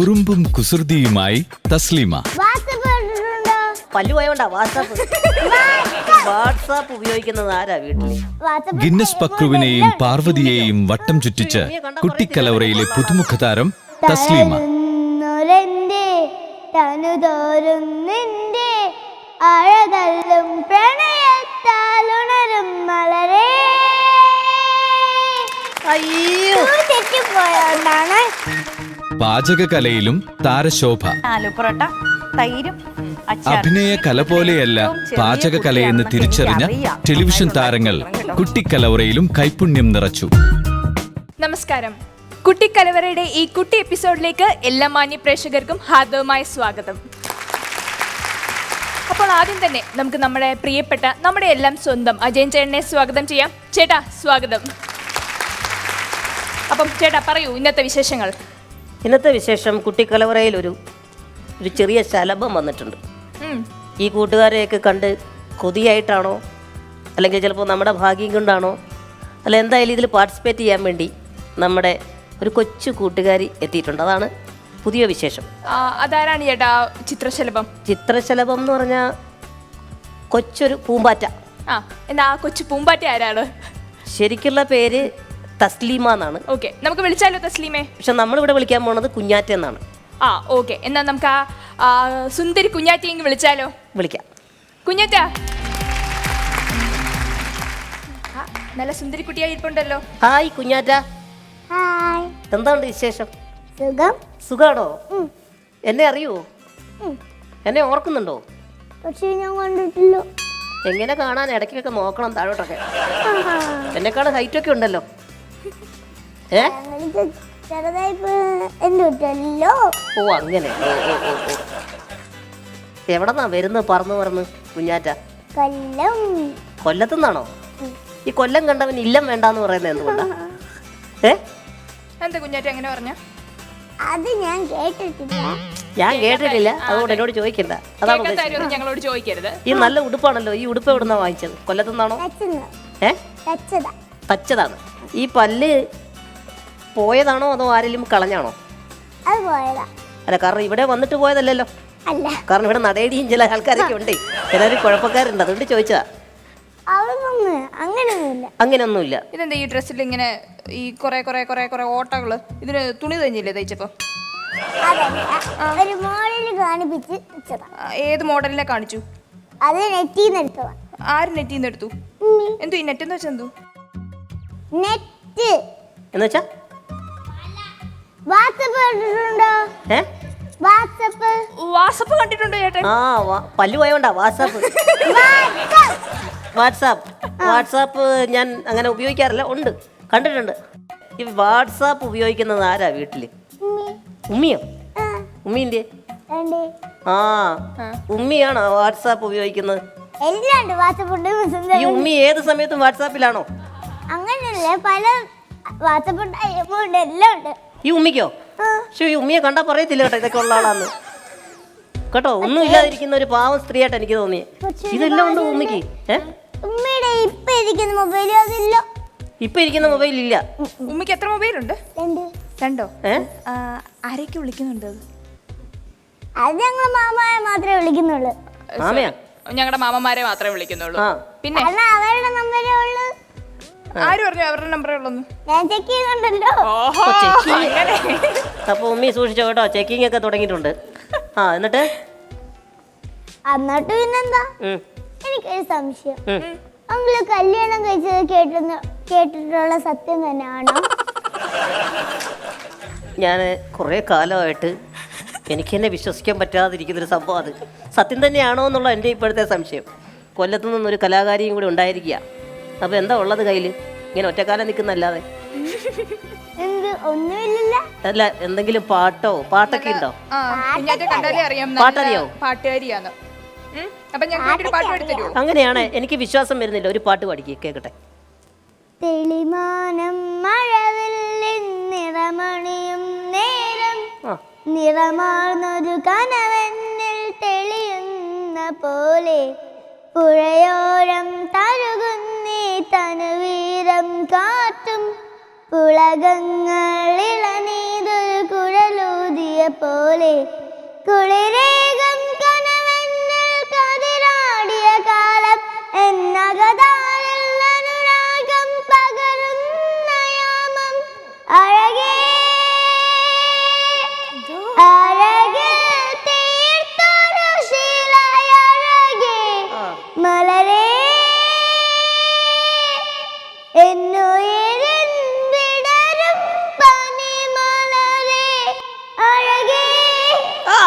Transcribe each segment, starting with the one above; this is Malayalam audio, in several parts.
കുറുമ്പും കുസൃതിയുമായി തസ്ലീമ. പല്ലുപോയോണ്ടാ വാട്സാപ്പ് ഉപയോഗിക്കുന്നത് ആരാ വീട്ടില്? ഗിന്നസ് പക്രുവിനെയും പാർവതിയെയും വട്ടം ചുറ്റിച്ച് കുട്ടിക്കലവറയിലെ പുതുമുഖ താരം തസ്ലീമ. പാചകകലയിലും താരശോഭ. അഭിനയ കല പോലെയല്ല പാചകകലയെന്ന് തിരിച്ചറിഞ്ഞ ടെലിവിഷൻ താരങ്ങൾ കുട്ടിക്കലവറയിലും കൈപുണ്യം നിറച്ചു. നമസ്കാരം. കുട്ടിക്കലവറയുടെ ഈ കുട്ടി എപ്പിസോഡിലേക്ക് എല്ലാ മാന്യ പ്രേക്ഷകർക്കും ഹാർദവമായ സ്വാഗതം. അപ്പോൾ ആദ്യം തന്നെ നമുക്ക് നമ്മുടെ പ്രിയപ്പെട്ട നമ്മുടെ എല്ലാം സ്വന്തം അജയൻ ചേട്ടനെ സ്വാഗതം ചെയ്യാം. ചേട്ടാ സ്വാഗതം. അപ്പം ചേട്ടാ പറയൂ ഇന്നത്തെ വിശേഷങ്ങൾ. ഇന്നത്തെ വിശേഷം കുട്ടിക്കലവറയിൽ ഒരു ചെറിയ ശലഭം വന്നിട്ടുണ്ട്. ഈ കൂട്ടുകാരെയൊക്കെ കണ്ട് കൊതിയായിട്ടാണോ അല്ലെങ്കിൽ ചിലപ്പോൾ നമ്മുടെ ഭാഗ്യം കൊണ്ടാണോ അല്ല എന്തായാലും ഇതിൽ പാർട്ടിസിപ്പേറ്റ് ചെയ്യാൻ വേണ്ടി നമ്മുടെ ഒരു കൊച്ചു കൂട്ടുകാരി എത്തിയിട്ടുണ്ട്. അതാണ് പുതിയ വിശേഷം. അതാരാണ് ചേട്ടാ ചിത്രശലഭം? ചിത്രശലഭം എന്ന് പറഞ്ഞാൽ കൊച്ചൊരു പൂമ്പാറ്റ. എന്നാ ആ കൊച്ചു പൂമ്പാറ്റ ആരാണ്? ശരിക്കുള്ള പേര് തസ്ലീമ എന്നാണ്. ഓക്കെ, നമുക്ക് വിളിച്ചാലോ തസ്ലീമേ? പക്ഷെ നമ്മളിവിടെ വിളിക്കാൻ പോണത് കുഞ്ഞാറ്റ എന്നാണ്. ഓക്കെ, എന്നാ നമുക്ക് ആ സുന്ദരി കുഞ്ഞാറ്റയെങ്കിൽ വിളിച്ചാലോ? വിളിക്കാം. കുഞ്ഞാറ്റ, നല്ല സുന്ദരി കുട്ടിയായി ഇരിപ്പുണ്ടല്ലോ. ഹായ് കുഞ്ഞാറ്റ. ഹായ്. എന്താണ് വിശേഷം? സുഖം. സുഖാണോ? എന്നെ അറിയുവോ? എന്നെ ഓർക്കുന്നുണ്ടോ? പക്ഷേ ഞാൻ കണ്ടിട്ടില്ല. എങ്ങനെ കാണാൻ? ഇടയ്ക്കൊക്കെ നോക്കണം താഴോട്ടൊക്കെ. എന്നെക്കാൾ ഹൈറ്റ് ഒക്കെ ഉണ്ടല്ലോ. ഓ അങ്ങനെ. എവിടെന്നാ വരുന്നത് പറന്ന് കുഞ്ഞാറ്റ? കൊല്ലത്തുനിന്നാണോ? ഈ കൊല്ലം കണ്ടവൻ ഇല്ലം വേണ്ടാന്ന് പറയുന്നത് എന്തുകൊണ്ടാ? എന്താ കുഞ്ഞാറ്റ എങ്ങനെ പറഞ്ഞ? അത് ഞാൻ കേട്ടിട്ടില്ല. അതുകൊണ്ട് എന്നോട് ചോദിക്കണ്ട. അതാണ് ഞങ്ങളോട് ചോദിക്കരുത്. ഈ നല്ല ഉടുപ്പാണല്ലോ. ഈ ഉടുപ്പ് എവിടുന്നാ വാങ്ങിച്ചത്? കൊല്ലത്തുനിന്നാണോ? തച്ചതാണ്. ഈ പല്ല് പോയതാണോ അതോ ആരെങ്കിലും കളഞ്ഞാണോ? അല്ല, കാരണം ഇവിടെ വന്നിട്ട് പോയതല്ലല്ലോ. കാരണം ഇവിടെ നടേടിയും ചില ആൾക്കാരൊക്കെ ഉണ്ട്. എല്ലാവരും കുഴപ്പക്കാരുണ്ട്. അതുകൊണ്ട് ചോദിച്ചതാ. അങ്ങനെയൊന്നുമില്ല. ഇതെന്താ ഈ ഡ്രസ്സിൽ ഇങ്ങനെ ഈ കുറെ ഓട്ടകള്? ഇതിന് തുണി തന്നെയല്ലേ തയ്ച്ചപ്പോ? ഏത് മോഡലിനെ കാണിച്ചു? ആര് നെറ്റിന്ന് എടുത്തു? എന്തോ ഈ നെറ്റ് എന്ന് വെച്ചാ എന്തോ? എന്നുവെച്ചാ വാട്സപ്പ് കണ്ടിട്ടുണ്ടോ ചേട്ടൻ? പല്ല് പോയോണ്ടാ വാട്സാപ്പ് ഞാൻ അങ്ങനെ ഉപയോഗിക്കാറില്ല. ഉണ്ട്, കണ്ടിട്ടുണ്ട്. ഈ വാട്സാപ്പ് ഉപയോഗിക്കുന്നത് ആരാ വീട്ടില്? ഉമ്മിയോ? ഉമ്മീന്റെ ഉമ്മിയാണോ വാട്സാപ്പ് ഉപയോഗിക്കുന്നത്? ഈ ഉമ്മി ഏത് സമയത്തും വാട്സാപ്പിലാണോ? ഈ ഉമ്മിക്കോ? പക്ഷെ ഈ ഉമ്മിയെ കണ്ടാ പറയത്തില്ല കേട്ടോ ഇതൊക്കെ ഉള്ള ആളാന്ന് കേട്ടോ. ഒന്നും ഇല്ലാതിരിക്കുന്ന ഒരു പാവം സ്ത്രീയായിട്ട് എനിക്ക് തോന്നിയേ. ഇതെല്ലാം ഉണ്ട് ഉമ്മിക്ക്. ഇപ്പൊ ഇരിക്കുന്ന മൊബൈൽ ഇല്ല. ഉമ്മിക്ക് എത്ര മൊബൈലുണ്ട്? രണ്ടോ? ആരൊക്കെ വിളിക്കുന്നുണ്ട്? അത് ഞങ്ങൾ മാമായെ മാത്രമേ വിളിക്കുന്നുള്ളൂ. ഞങ്ങളുടെ മാമന്മാരെ മാത്രമേ വിളിക്കുന്നുള്ളൂ. പിന്നെ അവരുടെ നമ്പരേ ഉള്ളൂ. ആര് പറഞ്ഞു അവരുടെ നമ്പറേ ഉള്ളൂ? ഞാൻ ചെക്ക് ചെയ്യുന്നുണ്ടല്ലോ. അപ്പൊ ഉമ്മി സൂക്ഷിച്ചോ കേട്ടോ. ചെക്കിംഗ് ഒക്കെ തുടങ്ങിയിട്ടുണ്ട്. എന്നിട്ട് പിന്നെന്താ, എനിക്കൊരു സംശയം. അങ്കിള് കല്യാണം കഴിച്ചത് കേട്ടിട്ടുള്ള സത്യം തന്നെയാണോ? ഞാൻ കുറെ കാലമായിട്ട് എനിക്ക് തന്നെ വിശ്വസിക്കാൻ പറ്റാതിരിക്കുന്നൊരു സംഭവം. അത് സത്യം തന്നെയാണോ എന്നുള്ള എൻ്റെ ഇപ്പോഴത്തെ സംശയം. കൊല്ലത്തു നിന്നൊരു കലാകാരിയും കൂടി ഉണ്ടായിരിക്കുക. അപ്പൊ എന്താ ഉള്ളത് കയ്യില്? ഇങ്ങനെ ഒറ്റക്കാലം നിൽക്കുന്നല്ലാതെ അല്ല, എന്തെങ്കിലും പാട്ടൊക്കെ ഉണ്ടോ? പാട്ടറിയോ? അങ്ങനെയാണ്. എനിക്ക് വിശ്വാസം വരുന്നില്ല. ഒരു പാട്ട് പാടിക്കേ, കേക്കട്ടെ. തെളിമാനം മഴവില്ലിൻ നിറമണിയും നേരം നിറമാർന്നൊരു കനവെന്നിൽ തെളിയുന്ന പോലെ പുഴയോരം തഴുകുന്നേ തനുവീരം കാറ്റും പുളകങ്ങളിളനീതൊരു കുഴലൂതിയ പോലെ കുളിരേകം കനവെന്നിൽ കതിരാടിയ കാലം എന്നകതാരിൽ അനുരാഗം പകരുന്ന യാമം അഴകേ അഴകേ തീർത്തൊരു ശിലയഴകേ മലരേ എന്നുയിരിൻ വിടരും പനിമലരേ അഴകേ.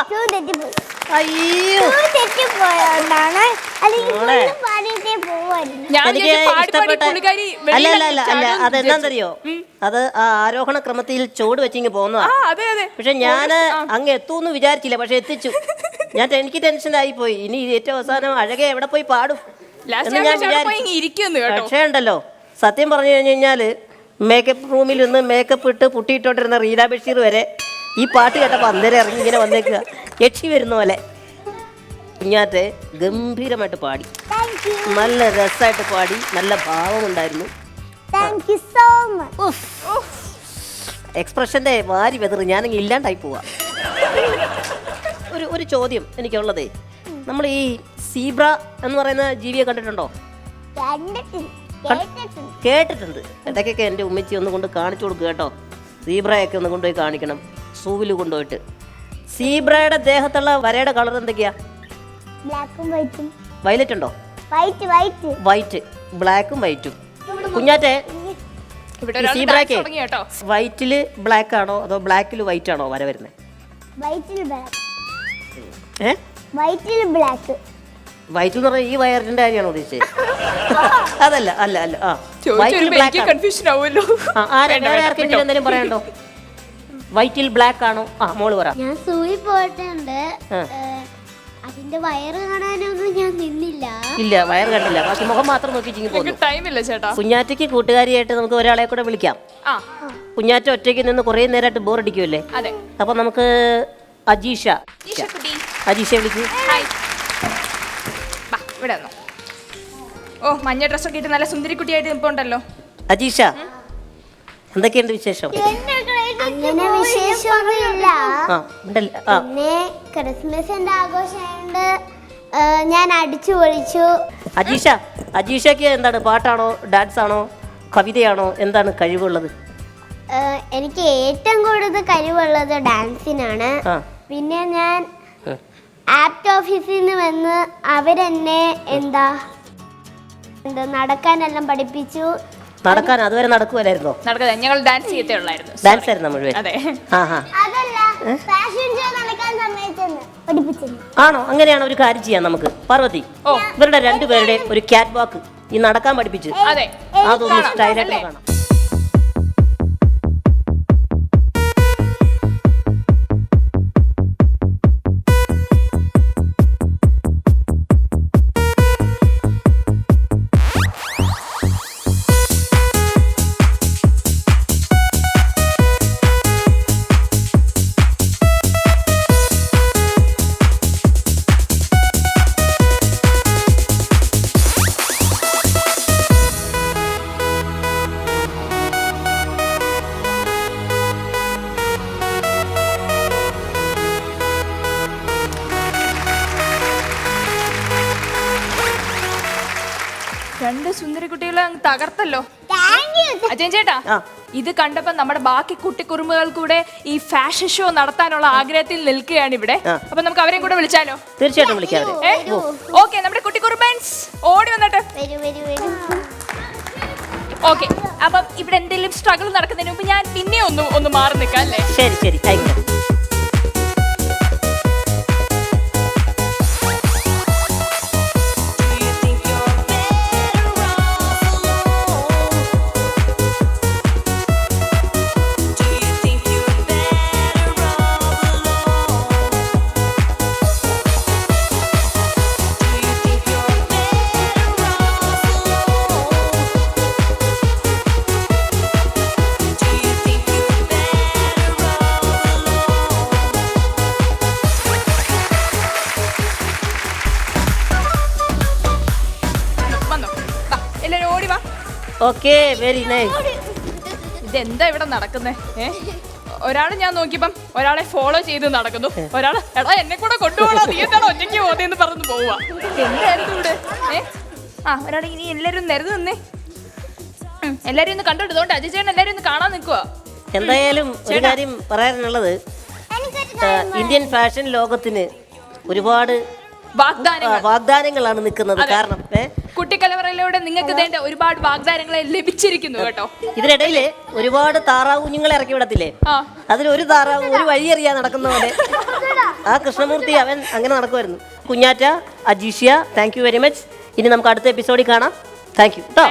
ട്യൂൺ തെറ്റിപ്പോയി. അയ്യോ ട്യൂൺ തെറ്റിപ്പോയോണ്ടാണ് അല്ലെങ്കിൽ മോളെ. ഫുള്ള് പാടിയിട്ടേ പോവായിരുന്നു. ഞാൻ എനിക്ക് വിചാരിച്ചു പാടി പാടി ഇഷ്ടപ്പെട്ട പുള്ളിക്കാരി അല്ല വെളിയിൽ അല്ല അല്ല അല്ല ചാടുമെന്ന് അതെന്താണെന്നറിയോ അത് ആ ആരോഹണ ക്രമത്തിൽ ചുവട് വെച്ചിങ്ങ് പോന്നതാ. ആ അതെ അതെ പക്ഷെ ഞാൻ അങ്ങ് എത്തൂന്ന് വിചാരിച്ചില്ല, പക്ഷെ എത്തിച്ചു. എനിക്ക് ടെൻഷനായി പോയി. ഇനി ഏറ്റവും അവസാനം അഴകെ എവിടെ പോയി പാടും എന്ന് ഞാൻ വിചാരിച്ചു. ഇരിക്കുന്നു കേട്ടോ. പക്ഷേ ഉണ്ടല്ലോ, സത്യം പറഞ്ഞു കഴിഞ്ഞാൽ മേക്കപ്പ് റൂമിൽ നിന്ന് മേക്കപ്പ് ഇട്ട് പുട്ടിയിട്ടോണ്ടിരുന്ന റീന ബഷീർ വരെ ഈ പാട്ട് കേട്ടപ്പോൾ അന്നേരം ഇറങ്ങി ഇങ്ങനെ വന്നേക്കുക, യക്ഷി വരുന്ന പോലെ. കുഞ്ഞാറ്റെ ഗംഭീരമായിട്ട് പാടി, Thank you. നല്ല രസമായിട്ട് പാടി, നല്ല ഭാവമുണ്ടായിരുന്നു. Thank you so much. എക്സ്പ്രഷൻ്റെ വാരി വെതറ് ഞാനങ്ങ് ഇല്ലാണ്ടായി പോവാ. ഒരു ചോദ്യം എനിക്കുള്ളതേ, നമ്മൾ ഈ സീബ്ര എന്ന് പറയുന്ന ജീവിയെ കണ്ടിട്ടുണ്ടോ? കണ്ടിട്ടുണ്ട്, കേട്ടിട്ടുണ്ട്. കേട്ടിട്ടുണ്ട്. ഇടയ്ക്കൊക്കെ എൻ്റെ ഉമ്മച്ചി ഒന്ന് കൊണ്ട് കാണിച്ചു കൊടുക്കുക കേട്ടോ. സീബ്രയൊക്കെ ഒന്ന് കൊണ്ടുപോയി കാണിക്കണം, സൂവിൽ കൊണ്ടുപോയിട്ട്. സീബ്രയുടെ ദേഹത്തുള്ള വരയുടെ കളർ എന്തൊക്കെയാ? ബ്ലാക്കും വൈറ്റും. വയലറ്റ് ഉണ്ടോ? വൈറ്റ് വൈറ്റ് വൈറ്റ്, ബ്ലാക്കും വൈറ്റും. കുഞ്ഞാറ്റെ, ഇവിടെ ഈ ഒരാൾ സീബ്രയ്ക്ക് dance തുടങ്ങി കേട്ടോ. വൈറ്റിൽ ബ്ലാക്ക് ആണോ അതോ ബ്ലാക്കിൽ വൈറ്റ് ആണോ വര വരുന്നത്? വൈറ്റിൽ ബ്ലാക്ക്. ഏ വൈറ്റിൽ ബ്ലാക്ക്. വൈറ്റിൽ എന്ന് പറഞ്ഞാൽ ഈ വയറിന്റെ കാര്യമാണോ ഉദ്ദേശിച്ചത്? അതല്ല അല്ല അല്ല ആ ചോദിച്ചു വൈറ്റിൽ വരുമ്പോ ബ്ലാക്ക് എനിക്ക് കൺഫ്യൂഷൻ ആവുമല്ലോ. വേറെ ആർക്കെങ്കിലും എന്തെങ്കിലും പറയാനുണ്ടോ? വൈറ്റിൽ ബ്ലാക്ക് ആണോ? ആ മോള് പറ. ഞാൻ സൂയി പോയിട്ടുണ്ട്. ആ. അതിന്റെ വയറ് കാണാനൊന്നും ഞാൻ നിന്നില്ല. ഇല്ല, വയറ് കണ്ടില്ല, ബാക്കി മുഖം മാത്രം നോക്കി ചിങ്ങി എനിക്ക് പോകുന്നു. ടൈം ഇല്ല ചേട്ടാ. കുഞ്ഞാറ്റയ്ക്ക് കൂട്ടുകാരിയായിട്ട് നമുക്ക് ഒരാളെ കൂടെ വിളിക്കാം. ആ കുഞ്ഞാറ്റ ഒറ്റയ്ക്ക് നിന്ന് കുറേ നേരമായിട്ട് ബോറടിക്കുമല്ലേ? അതെ. അപ്പൊ നമുക്ക് അജീഷ ഈശക്കുട്ടി. അജീഷയെ വിളിച്ച്. ഹായ്. ബാ, ഇവിടെ വന്നോ. ഓ മഞ്ഞ ഡ്രസ്സൊക്കെ ഇട്ട് നല്ല സുന്ദരിക്കുട്ടിയായിട്ട് നിൽപ്പുണ്ടല്ലോ. അജീഷ, എന്തൊക്കെയുണ്ട് വിശേഷം? അങ്ങനെ വിശേഷമൊന്നുമില്ല. ആ ഉണ്ടല്ലേ? ആ പിന്നെ ക്രിസ്മസിന്റെ ആഘോഷമായോണ്ട് ഞാൻ അടിച്ചു പൊളിച്ചു. അജീഷയ്ക്ക് എന്താണ്, പാട്ടാണോ ഡാൻസ് ആണോ കവിതയാണോ, എന്താണ് കഴിവുള്ളത്? എനിക്ക് ഏറ്റവും കൂടുതൽ കഴിവുള്ളത് ഡാൻസിനാണ്. ആ. പിന്നെ ഞാൻ ആപ്റ്റ് ഓഫീസിൽ നിന്ന് വന്ന് അവരെന്നെ എന്താ നടക്കാനെല്ലാം പഠിപ്പിച്ചു. നടക്കാൻ അതുവരെ നടക്കുമല്ലായിരുന്നോ? നടക്കാതെ ഞങ്ങൾ ഡാൻസ് ചെയ്യത്തേ ഉള്ളായിരുന്നു. ഡാൻസ് ആയിരുന്നു മുഴുവൻ? അതെ. അതല്ല, ഫാഷൻ ഷോ നടക്കാൻ സമ്മതിച്ചെന്ന് പഠിപ്പിച്ചെന്ന്. ആണോ? അങ്ങനെയാണ് ഒരു കാര്യം ചെയ്യാം നമുക്ക്. പാർവതി, ഓ. ഇവരുടെ രണ്ടുപേരുടെ ഒരു ക്യാറ്റ് വാക്ക് ഈ നടക്കാൻ പഠിപ്പിച്ച് അതെ. അതൊന്ന് കാണാം. സ്റ്റൈലായിട്ട് അല്ലേ? കാണാം. രണ്ട് സുന്ദരി കുട്ടികളെ അങ്ങ് തകർത്തല്ലോ. Thank you. അജയൻ ചേട്ടാ, ആ. ഇത് കണ്ടപ്പോ നമ്മുടെ ബാക്കി കുട്ടിക്കുറുമ്പുകൾ കൂടെ ഈ ഫാഷൻ ഷോ നടത്താനുള്ള ആഗ്രഹത്തിൽ നിൽക്കുകയാണ് ഇവിടെ. ആ. അപ്പൊ നമുക്ക് അവരെയും കൂടെ വിളിച്ചാലോ? തീർച്ചയായിട്ടും വിളിക്കാം അവരെ. ഓക്കെ, നമ്മുടെ കുട്ടിക്കുറുമ്പൻസ് ഓടി വന്നട്ടെ. വരൂ വരൂ വരൂ. ഓക്കെ, അപ്പം ഇവിടെ എന്തെങ്കിലും സ്ട്രഗിൾ നടക്കുന്നതിന് മുമ്പ് ഞാൻ പിന്നെ ഒന്ന് മാറി നിൽക്കാം അല്ലേ? ശരി ശരി, ആയിക്കോട്ടെ. വന്നോ, വാ, എല്ലാരും ഓടി വാ. Okay, very nice. ഇതെന്താ ഇവിടെ നടക്കുന്നേ? ഒരാൾ ഞാൻ നോക്കിയപ്പം ഒരാളെ ഫോളോ ചെയ്ത് നടക്കുന്നു, ഒരാൾ എടാ എന്നെ കൂടെ കൊണ്ടുപോകണം, നീ എന്താണ് ഒറ്റയ്ക്ക് പോകുന്നതെന്ന് പറഞ്ഞു പോവാ. എന്തായിരുന്നു ഇവിടെ? ഒരാൾ ഇനി എല്ലാരും നിരന്ന് നിന്നേ, എല്ലാരും ഒന്ന് കണ്ടോണ്ട് അജിചേട്ടൻ എല്ലാരും ഒന്ന് കാണാൻ നിൽക്കുക. എന്തായാലും ഒരു കാര്യം പറയാനുള്ളത്, ഇന്ത്യൻ ഫാഷൻ ലോകത്തിന് ഒരുപാട് വാഗ്ദാനങ്ങളാണ് നിൽക്കുന്നത്. കാരണം കുട്ടിക്കലവറയിലൂടെ നിങ്ങൾക്ക് വേണ്ട ഒരുപാട് വാഗ്ദാനങ്ങളെ ലഭിച്ചിരിക്കുന്നു കേട്ടോ. ഇതിനിടയിൽ ഒരുപാട് താറാവ് കുഞ്ഞുങ്ങളെ ഇറക്കി വിടത്തില്ലേ, അതിലൊരു താറാവ് ഒരു വഴി അറിയാൻ നടക്കുന്ന പോലെ ആ കൃഷ്ണമൂർത്തി അവൻ അങ്ങനെ നടക്കുമായിരുന്നു. കുഞ്ഞാറ്റ, അജീഷ്യ, താങ്ക് യു വെരി മച്ച്. ഇനി നമുക്ക് അടുത്ത എപ്പിസോഡിൽ കാണാം. താങ്ക് യു കേട്ടോ.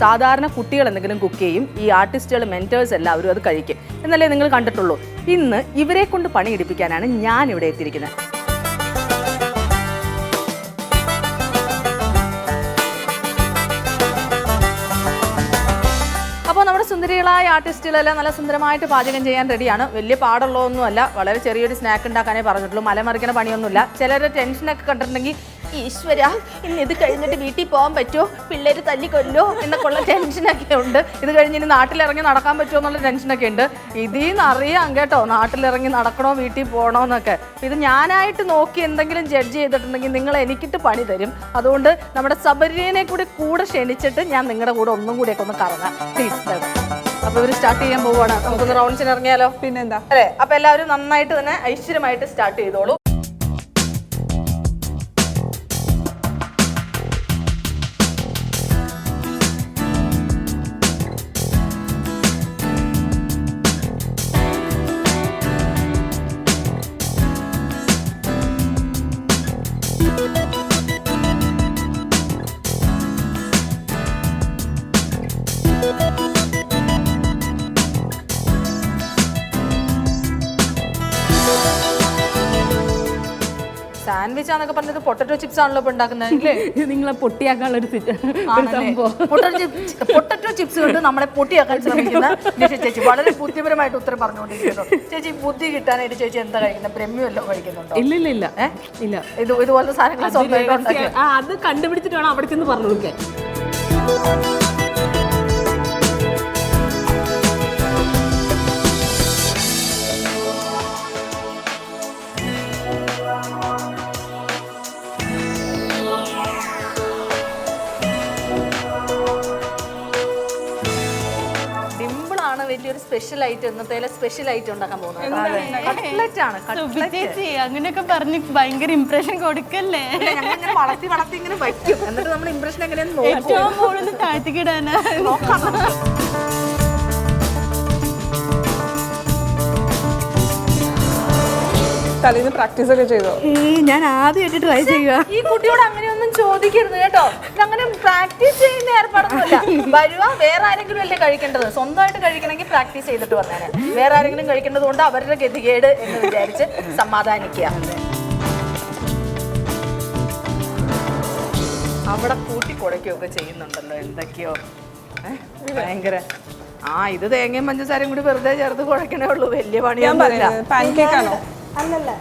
സാധാരണ കുട്ടികൾ എന്തെങ്കിലും കുക്ക് ചെയ്യും, ഈ ആർട്ടിസ്റ്റുകൾ മെന്റേഴ്സ് എല്ലാവരും അത് കഴിക്കും എന്നല്ലേ നിങ്ങൾ കണ്ടിട്ടുള്ളൂ. ഇന്ന് ഇവരെ കൊണ്ട് പണിയെടുപ്പിക്കാനാണ് ഞാൻ ഇവിടെ എത്തിയിരിക്കുന്നത്. അപ്പോൾ നമ്മുടെ സുന്ദരികളായ ആർട്ടിസ്റ്റുകളെല്ലാം നല്ല സുന്ദരമായിട്ട് പാചകം ചെയ്യാൻ റെഡിയാണ്. വലിയ പാടുള്ളതൊന്നുമല്ല, വളരെ ചെറിയൊരു സ്നാക്ക് ഉണ്ടാക്കാനേ പറഞ്ഞിട്ടുള്ളൂ. മലമറിക്കണ പണിയൊന്നുമില്ല. ചിലരുടെ ടെൻഷനൊക്കെ കണ്ടിട്ടുണ്ടെങ്കിൽ ഈശ്വര ഇന്ന് ഇത് കഴിഞ്ഞിട്ട് വീട്ടിൽ പോകാൻ പറ്റുമോ, പിള്ളേർ തല്ലിക്കൊല്ലോ എന്നൊക്കെയുള്ള ടെൻഷനൊക്കെ ഉണ്ട്. ഇത് കഴിഞ്ഞ് ഇനി നാട്ടിലിറങ്ങി നടക്കാൻ പറ്റുമോ എന്നുള്ള ടെൻഷനൊക്കെ ഉണ്ട്. ഇതിൽ നിന്ന് അറിയാം കേട്ടോ, നാട്ടിലിറങ്ങി നടക്കണോ വീട്ടിൽ പോകണോ എന്നൊക്കെ. ഇത് ഞാനായിട്ട് നോക്കി എന്തെങ്കിലും ജഡ്ജ് ചെയ്തിട്ടുണ്ടെങ്കിൽ നിങ്ങൾ എനിക്കിട്ട് പണി തരും. അതുകൊണ്ട് നമ്മുടെ സബരിനെ കൂടെ ക്ഷണിച്ചിട്ട് ഞാൻ നിങ്ങളുടെ കൂടെ ഒന്നും കൂടിയൊക്കെ ഒന്ന് കറങ്ങാം പ്ലീസ്. അപ്പൊ ഇവര് സ്റ്റാർട്ട് ചെയ്യാൻ പോവുകയാണ്. നമുക്കൊന്ന് റൗണ്ട്സിന് ഇറങ്ങിയാലോ? പിന്നെന്താ അല്ലേ? അപ്പൊ എല്ലാവരും നന്നായിട്ട് തന്നെ ഐശ്വര്യമായിട്ട് സ്റ്റാർട്ട് ചെയ്തോളൂ. സാൻഡ്വിച്ച് ആണെന്നൊക്കെ പറഞ്ഞത് പൊട്ടറ്റോ ചിപ്സ് ആണല്ലോ ഇപ്പൊ ഉണ്ടാക്കുന്നത്. നിങ്ങളെ പൊട്ടിയാക്കാനുള്ള ഒരു പൊട്ടറ്റോ ചിപ്സ് കൊണ്ട് നമ്മളെ പൊട്ടിയാക്കാൻ ശ്രമിക്കുന്ന ചേച്ചി വളരെ ബുദ്ധിപരമായിട്ട് ഉത്തരം പറഞ്ഞുകൊണ്ടിരിക്കുന്നു. ചേച്ചി ബുദ്ധി കിട്ടാനായിട്ട് ചേച്ചി എന്താ കഴിക്കുന്നത്? ബ്രഹ്മിയല്ലോ കഴിക്കുന്നുണ്ടോ? ഇല്ല ഇല്ല. ഇതുപോലത്തെ സാധനങ്ങൾ സ്വന്തമായിട്ട് ഉണ്ടാക്കി അത് കണ്ടുപിടിച്ചിട്ട് വേണം അവിടെ ചെന്ന് പറഞ്ഞു കൊടുക്കാൻ. വലിയൊരു സ്പെഷ്യൽ ഐറ്റം, ഇന്നത്തെ സ്പെഷ്യൽ ഐറ്റം ഉണ്ടാക്കാൻ പോകുന്നത് കട്ട്ലറ്റ് ആണ്. അങ്ങനെയൊക്കെ പറഞ്ഞ് ഭയങ്കര ഇംപ്രഷൻ കൊടുക്കല്ലേ. ഞങ്ങളിങ്ങനെ വളർത്തി ഇങ്ങനെ വയ്ക്കും, എന്നിട്ട് നമ്മൾ ഇംപ്രഷൻ എങ്ങനെയാന്ന് നോക്കും. താഴ്ത്തിക്കിടാനാ തലേന്ന് പ്രാക്ടീസ് ഒക്കെ ചെയ്തോ? ഞാൻ ആദ്യമായിട്ട് ട്രൈ ചെയ്യുക. ഈ കുട്ടിയോട് അങ്ങനെയൊന്നും ചോദിക്കരുത് കേട്ടോ. അങ്ങനെ പ്രാക്ടീസ് ചെയ്യുന്ന ഏർപ്പാടൊന്നുമില്ല. വരുക വേറെ ആരെങ്കിലും അല്ലേ കഴിക്കേണ്ടത്. സ്വന്തമായിട്ട് കഴിക്കണമെങ്കിൽ പ്രാക്ടീസ് ചെയ്തിട്ട് വന്നേനെ. വേറെ ആരെങ്കിലും കഴിക്കേണ്ടത് കൊണ്ട് അവരുടെ ഗതികേട് എന്ന് വിചാരിച്ച് സമാധാനിക്കുക. അവിടെ കൂട്ടി കുടയ്ക്കുകയൊക്കെ ചെയ്യുന്നുണ്ടല്ലോ എന്തൊക്കെയോ ഭയങ്കര. ഇത് തേങ്ങയും പഞ്ചസാരയും കൂടി വെറുതെ ചേർത്ത് കുഴക്കണേ ഉള്ളൂ, വലിയ പണിയൊന്നുമില്ല. പാൻകേക്കാണോ? അല്ലല്ല,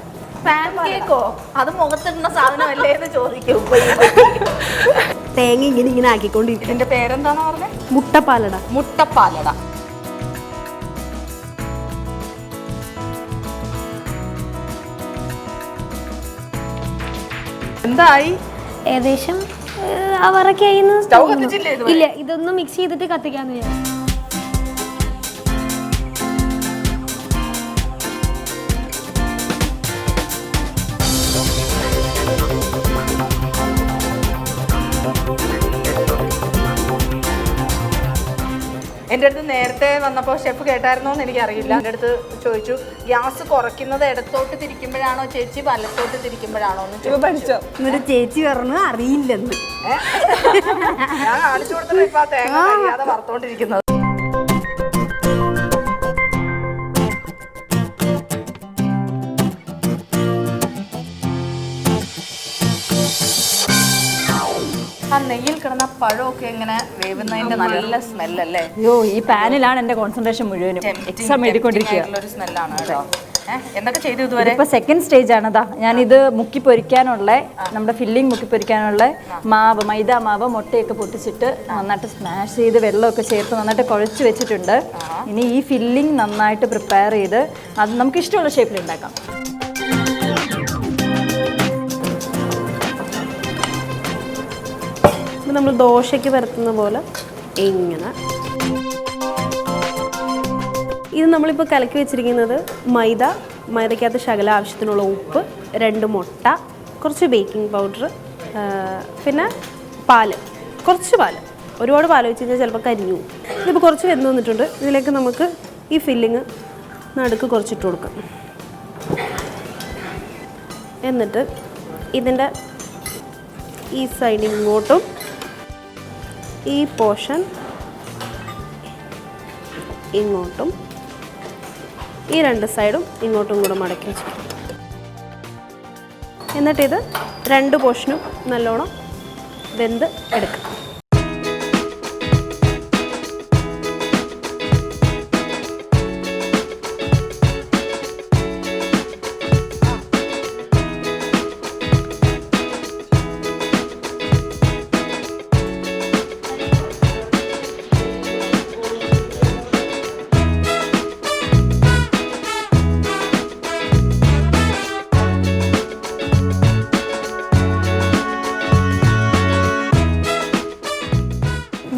പാൻ കേക്കോ? അത് മുഖത്തിടുന്ന സാധനമല്ലേ എന്ന് ചോദിക്കും. തേങ്ങ ഇങ്ങനെ ആക്കിക്കൊണ്ടിരിക്കും. ഇതിന്റെ പേരെന്താണോ പറഞ്ഞത്? മുട്ടപ്പാലട. മുട്ടപ്പാലട. എന്തായി? ഏകദേശം അവരൊക്കെ സ്റ്റൗ കത്തിച്ചില്ലേ? ഇല്ല, ഇതൊന്ന് മിക്സ് ചെയ്തിട്ട് കത്തിക്കാന്ന് വിചാരിച്ചു. എൻ്റെ അടുത്ത് നേരത്തെ വന്നപ്പോൾ ഷെഫ് കേട്ടായിരുന്നോ എന്ന് എനിക്കറിയില്ല. എൻ്റെ അടുത്ത് ചോദിച്ചു, ഗ്യാസ് കുറയ്ക്കുന്നത് ഇടത്തോട്ട് തിരിക്കുമ്പോഴാണോ ചേച്ചി വലത്തോട്ട് തിരിക്കുമ്പോഴാണോ എന്ന് പഠിച്ചോ? എന്നിട്ട് ചേച്ചി പറഞ്ഞു അറിയില്ലെന്ന്. ഞാൻ കാണിച്ചു കൊടുത്തത് ഇപ്പൊ തേങ്ങ കഴിയാതെ വറുത്തോണ്ടിരിക്കുന്നത്. ആ നെയ്യിൽ കിടന്ന പഴമൊക്കെ ഇങ്ങനെ വേവുന്നതിന്റെ നല്ല സ്മെല്ലല്ലേ? അയ്യോ ഈ പാനിലാണ് എന്റെ കോൺസെൻട്രേഷൻ മുഴുവനും. എക്സാം എഴുതിക്കൊണ്ടിരിക്കുക. ഒരു സ്മെല്ലാണ് കേട്ടോ. എന്തൊക്കെ ചെയ്തു ഇതുവരെ? ഇപ്പൊ സെക്കൻഡ് സ്റ്റേജ് ആണതാ. ഞാനിത് മുക്കി പൊരിക്കാനുള്ള നമ്മുടെ ഫില്ലിംഗ് മുക്കി പൊരിക്കാനുള്ള മാവ്, മൈദ മാവ്, മുട്ടയൊക്കെ പൊട്ടിച്ചിട്ട് നന്നായിട്ട് സ്മാഷ് ചെയ്ത് വെള്ളമൊക്കെ ചേർത്ത് നന്നായിട്ട് കുഴച്ച് വെച്ചിട്ടുണ്ട്. ഇനി ഈ ഫില്ലിംഗ് നന്നായിട്ട് പ്രിപ്പയർ ചെയ്ത് അത് നമുക്ക് ഇഷ്ടമുള്ള ഷേപ്പിൽ ഉണ്ടാക്കാം. നമ്മൾ ദോശയ്ക്ക് പരത്തുന്ന പോലെ ഇങ്ങനെ. ഇത് നമ്മളിപ്പോൾ കലക്കി വെച്ചിരിക്കുന്നത് മൈദക്കകത്ത് ശകല ആവശ്യത്തിനുള്ള ഉപ്പ്, 2 മുട്ട, കുറച്ച് ബേക്കിംഗ് പൗഡർ, പിന്നെ പാല്, കുറച്ച് പാല്. ഒരുപാട് പാൽ വെച്ച് കഴിഞ്ഞാൽ ചിലപ്പോൾ കരിഞ്ഞു പോകും. ഇതിപ്പോൾ കുറച്ച് വെന്ത് വന്നിട്ടുണ്ട്. ഇതിലേക്ക് നമുക്ക് ഈ ഫില്ലിങ് നടുക്ക് കുറച്ചിട്ട് കൊടുക്കാം. എന്നിട്ട് ഇതിൻ്റെ ഈ സൈഡ് ഇങ്ങോട്ടും ഈ പോർഷൻ ഇങ്ങോട്ടും ഈ 2 സൈഡും ഇങ്ങോട്ടും കൂടെ മടക്കി വെച്ചിരിക്കും. എന്നിട്ടിത് 2 പോർഷനും നല്ലോണം വെന്ത് എടുക്കാം.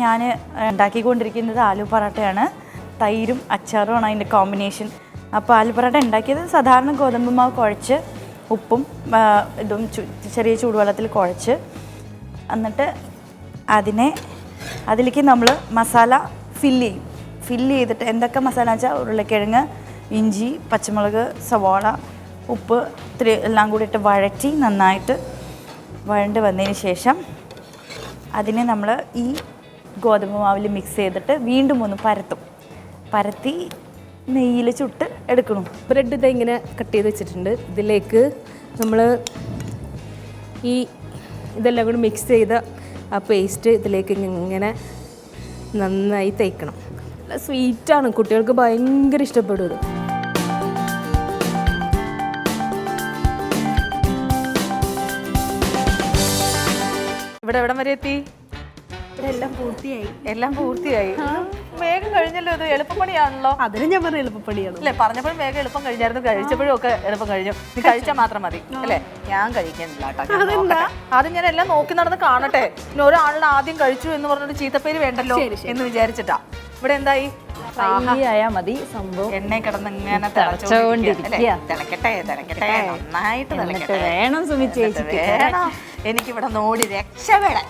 ഞാൻ ഉണ്ടാക്കിക്കൊണ്ടിരിക്കുന്നത് ആലു പൊറോട്ടയാണ്. തൈരും അച്ചാറുമാണ് അതിൻ്റെ കോമ്പിനേഷൻ. അപ്പോൾ ആലു പൊറോട്ട ഉണ്ടാക്കിയത് സാധാരണ ഗോതമ്പ് മാവ് കുഴച്ച് ഉപ്പും ഇതും ചെറിയ ചൂടുവെള്ളത്തിൽ കുഴച്ച് എന്നിട്ട് അതിലേക്ക് നമ്മൾ മസാല ഫില്ല് ചെയ്തിട്ട് എന്തൊക്കെ മസാല വെച്ചാൽ ഉരുളക്കിഴങ്ങ്, ഇഞ്ചി, പച്ചമുളക്, സവാള, ഉപ്പ് ഇത്തിരി എല്ലാം കൂടി ഇട്ട് വഴറ്റി നന്നായിട്ട് വഴണ്ട് വന്നതിന് ശേഷം അതിനെ നമ്മൾ ഈ ഗോതമ്പ് മാവിൽ മിക്സ് ചെയ്തിട്ട് വീണ്ടും ഒന്ന് പരത്തി നെയ്യിൽ ചുട്ട് എടുക്കണം. ബ്രെഡ് ഇത് ഇങ്ങനെ കട്ട് ചെയ്ത് വെച്ചിട്ടുണ്ട്. ഇതിലേക്ക് നമ്മൾ ഇതെല്ലാം കൂടി മിക്സ് ചെയ്ത ആ പേസ്റ്റ് ഇതിലേക്ക് ഇങ്ങനെ നന്നായി തേക്കണം. നല്ല സ്വീറ്റാണ്, കുട്ടികൾക്ക് ഭയങ്കര ഇഷ്ടപ്പെടും ഇത്. ഇവിടെ എവിടം വരെ എത്തി? എല്ലാം പൂർത്തിയായി. വേഗം കഴിഞ്ഞല്ലോ. ഇത് എളുപ്പപ്പണിയാണല്ലോ. അതിന് ഞാൻ പറഞ്ഞ എളുപ്പപ്പണിയാണ് അല്ലേ? പറഞ്ഞപ്പോഴും വേഗം എളുപ്പം കഴിഞ്ഞായിരുന്നു, കഴിച്ചപ്പോഴും ഒക്കെ എളുപ്പം കഴിഞ്ഞു. നീ കഴിച്ചാൽ മാത്രം മതി അല്ലേ? ഞാൻ കഴിക്കുന്നില്ല കേട്ടോ. ആദ്യം ഞാൻ എല്ലാം നോക്കി നടന്ന് കാണട്ടെ. പിന്നെ ഒരാളുടെ ആദ്യം കഴിച്ചു എന്ന് പറഞ്ഞൊരു ചീത്തപ്പേര് വേണ്ടല്ലോ എന്ന് വിചാരിച്ചിട്ടാ. ഇവിടെ എന്തായി? ആയാൽ മതി സംഭവം. എണ്ണ കിടന്ന് ഇങ്ങനെ തിളക്കട്ടെ, നന്നായിട്ട് തിളക്കട്ടെ. വേണം സുമി ചേച്ചി, വേണം എനിക്കിവിടെ നോടി രക്ഷപ്പെടാൻ.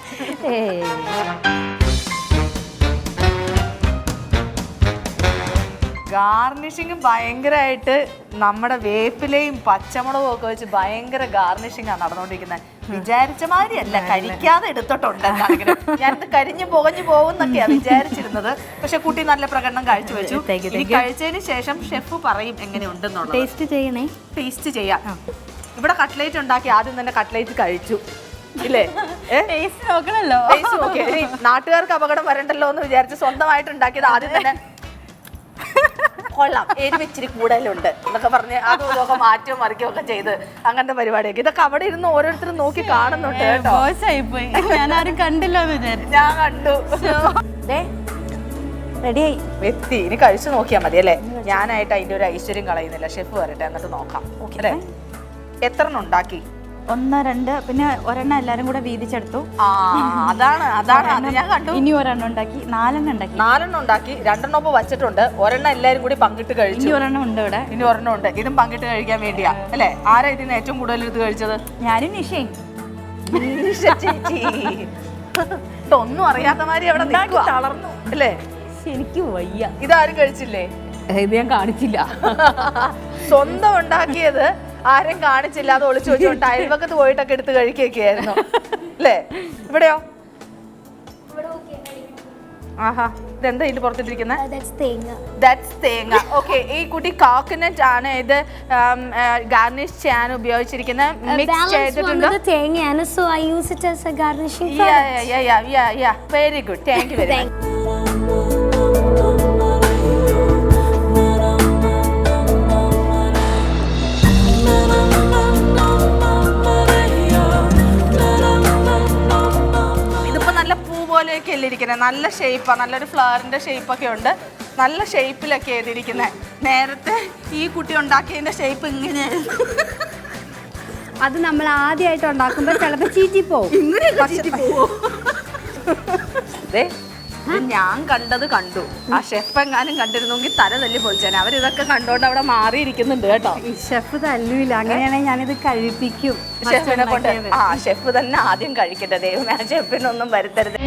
ഗാർണിഷിങ് ഭയങ്കരമായിട്ട് നമ്മുടെ വേപ്പിലയും പച്ചമുളകും ഒക്കെ വെച്ച് ഭയങ്കര ഗാർണിഷിംഗാണ് നടന്നുകൊണ്ടിരിക്കുന്നത്. വിചാരിച്ച മാതിരി അല്ല, കഴിക്കാതെ എടുത്തിട്ടുണ്ട്. ഞാനിത് കരിഞ്ഞു പുകഞ്ഞു പോകുന്നൊക്കെയാണ് വിചാരിച്ചിരുന്നത്. പക്ഷെ കുട്ടി നല്ല പ്രകടനം കാഴ്ചവെച്ചു. ഇനി കഴിച്ചതിന് ശേഷം ഷെഫ് പറയും എങ്ങനെയുണ്ടെന്നുള്ളത്. ടേസ്റ്റ് ചെയ്യാം. ഇവിടെ കട്ട്ലേറ്റ് ഉണ്ടാക്കി ആദ്യം തന്നെ കട്ട്ലേറ്റ് കഴിച്ചു ഇല്ലേ? നോക്കണല്ലോ. നാട്ടുകാർക്ക് അപകടം വരണ്ടല്ലോ എന്ന് വിചാരിച്ച് സ്വന്തമായിട്ട് ഉണ്ടാക്കിയത് ആദ്യം തന്നെ കൊള്ളാം, എരിവ് ഇച്ചിരി കൂടുതലുണ്ട് എന്നൊക്കെ പറഞ്ഞ് അതും ഇതൊക്കെ മാറ്റവും മറിക്കുകയും ഒക്കെ ചെയ്ത് അങ്ങനത്തെ പരിപാടിയൊക്കെ. ഇതൊക്കെ അവിടെ ഇരുന്ന് ഓരോരുത്തരും നോക്കി കാണുന്നുണ്ട് കേട്ടോ. ഞാൻ ആരും കണ്ടില്ലോ എന്ന് വിചാരിച്ചു. ഞാൻ കണ്ടു. റെഡിയായി എത്തി. ഇനി കഴിച്ചു നോക്കിയാൽ മതി അല്ലേ? ഞാനായിട്ട് അതിന്റെ ഒരു ഐശ്വര്യം കളയുന്നില്ല. ഷെഫ് വരട്ടെ എന്നിട്ട് നോക്കാം അല്ലേ? എത്ര എണ്ണം ഉണ്ടാക്കി? 1, 2 പിന്നെ ഒരെണ്ണം എല്ലാരും കൂടെ വീതിച്ചെടുത്തു. അതാണ് അത് ഞാൻ കണ്ടു. ഇനി ഒരെണ്ണം ഉണ്ടാക്കി, 4 എണ്ണം ഉണ്ടാക്കി. 2 എണ്ണം ഇപ്പൊ വച്ചിട്ടുണ്ട്. ഒരെണ്ണം എല്ലാരും കൂടി പങ്കിട്ട് കഴിച്ചു. ഇനി ഒരെണ്ണം ഉണ്ട് ഇവിടെ. ഇനി ഒരെണ്ണം ഉണ്ട്. ഇതും പങ്കിട്ട് കഴിക്കാൻ വേണ്ടിയാ അല്ലേ? ആരാ ഇതിന് ഏറ്റവും കൂടുതൽ ഇത് കഴിച്ചത്? ഞാനും നിഷയും. ചേച്ചി ഒന്നും അറിയാത്ത മാതിരി അവിടെ തളർന്നു അല്ലേ? എനിക്ക് വയ്യ. ഇതാരും കഴിച്ചില്ലേ? ഇത് ഞാൻ കാണിച്ചില്ല. സ്വന്തം ഉണ്ടാക്കിയത് ആരും കാണിച്ചില്ല. അത് ഒളിച്ചു വെച്ചോണ്ട് അയൽവക്കത്ത് പോയിട്ടൊക്കെ എടുത്ത് കഴിക്കുകയൊക്കെയായിരുന്നു അല്ലേ? ഇവിടെയോ? ആഹാ ഇതെന്താ ഇതിൽ പുറത്തിട്ടിരിക്കുന്നത്? തേങ്ങ. ദാറ്റ്സ് തേങ്ങ. ഓക്കെ, ഈ കുട്ടി കോക്കനട്ട് ആണ് ഇത് ഗാർണിഷ് ചെയ്യാൻ ഉപയോഗിച്ചിരിക്കുന്നത്. മിക്സ് ചെയ്തിട്ടുണ്ട്. തേങ്ങയാണ്. So I use it as A garnishing. Very good, thank you very much. പോലെയൊക്കെ അല്ലേ ഇരിക്കുന്നത്. നല്ല ഷേപ്പാണ്, നല്ലൊരു ഫ്ലവറിന്റെ ഷേപ്പൊക്കെ ഉണ്ട്. നല്ല ഷേപ്പിലൊക്കെ എഴുതിയിരിക്കുന്നത്. നേരത്തെ ഈ കുട്ടി ഉണ്ടാക്കിയതിന്റെ ഷേപ്പ് ഇങ്ങനെയായിരുന്നു. അത് നമ്മൾ ആദ്യമായിട്ട് ഉണ്ടാക്കുമ്പോൾ ചിലപ്പോൾ ചീറ്റി പോവും. ഞാൻ കണ്ടു. ആ ഷെഫ് എങ്ങാനും കണ്ടിരുന്നെങ്കിൽ തല തല്ലി പൊളിച്ചേനെ. അവരിതൊക്കെ കണ്ടോണ്ട് അവിടെ മാറിയിരിക്കുന്നുണ്ട് കേട്ടോ. ഈ ഷെഫ് തല്ലൂല, അങ്ങനെയാണെങ്കിൽ ഞാനിത് കഴിപ്പിക്കും ഷെഫിനെ കൊണ്ട്. ആ ഷെഫ് തന്നെ ആദ്യം കഴിക്കട്ടെ. ദൈവമേ, ആ ഷെഫിനൊന്നും വരുത്തരുത്.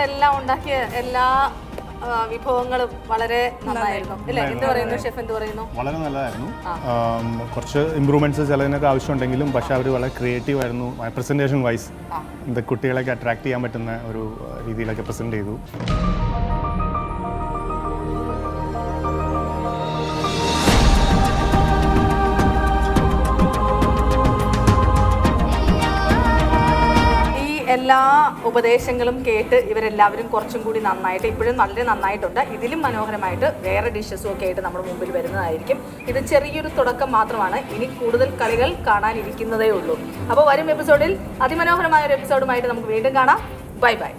എല്ലാം ഉണ്ടാക്കിയ എല്ലാ വിഭവങ്ങളും വളരെ നന്നായിരുന്നു അല്ലേ? എന്ത് പറയുന്നു ഷെഫ്? എന്ത് പറയുന്നു? വളരെ നല്ലതായിരുന്നു. കുറച്ച് ഇമ്പ്രൂവ്മെന്റ്സ് ചിലതിനൊക്കെ ആവശ്യമുണ്ടെങ്കിലും പക്ഷെ അവർ വളരെ ക്രിയേറ്റീവ് ആയിരുന്നു. പ്രസന്റേഷൻ വൈസ് കുട്ടികളെയൊക്കെ അട്രാക്ട് ചെയ്യാൻ പറ്റുന്ന ഒരു രീതിയിലൊക്കെ പ്രസന്റ് ചെയ്തു. എല്ലാ ഉപദേശങ്ങളും കേട്ട് ഇവരെല്ലാവരും കുറച്ചും കൂടി നന്നായിട്ട്, ഇപ്പോഴും വളരെ നന്നായിട്ടുണ്ട്. ഇതിലും മനോഹരമായിട്ട് വേറെ ഡിഷസും ഒക്കെ ആയിട്ട് നമ്മുടെ മുമ്പിൽ വരുന്നതായിരിക്കും. ഇത് ചെറിയൊരു തുടക്കം മാത്രമാണ്. ഇനി കൂടുതൽ കളികൾ കാണാനിരിക്കുന്നതേ ഉള്ളൂ. അപ്പോൾ വരും എപ്പിസോഡിൽ അതിമനോഹരമായ ഒരു എപ്പിസോഡുമായിട്ട് നമുക്ക് വീണ്ടും കാണാം. Bye bye.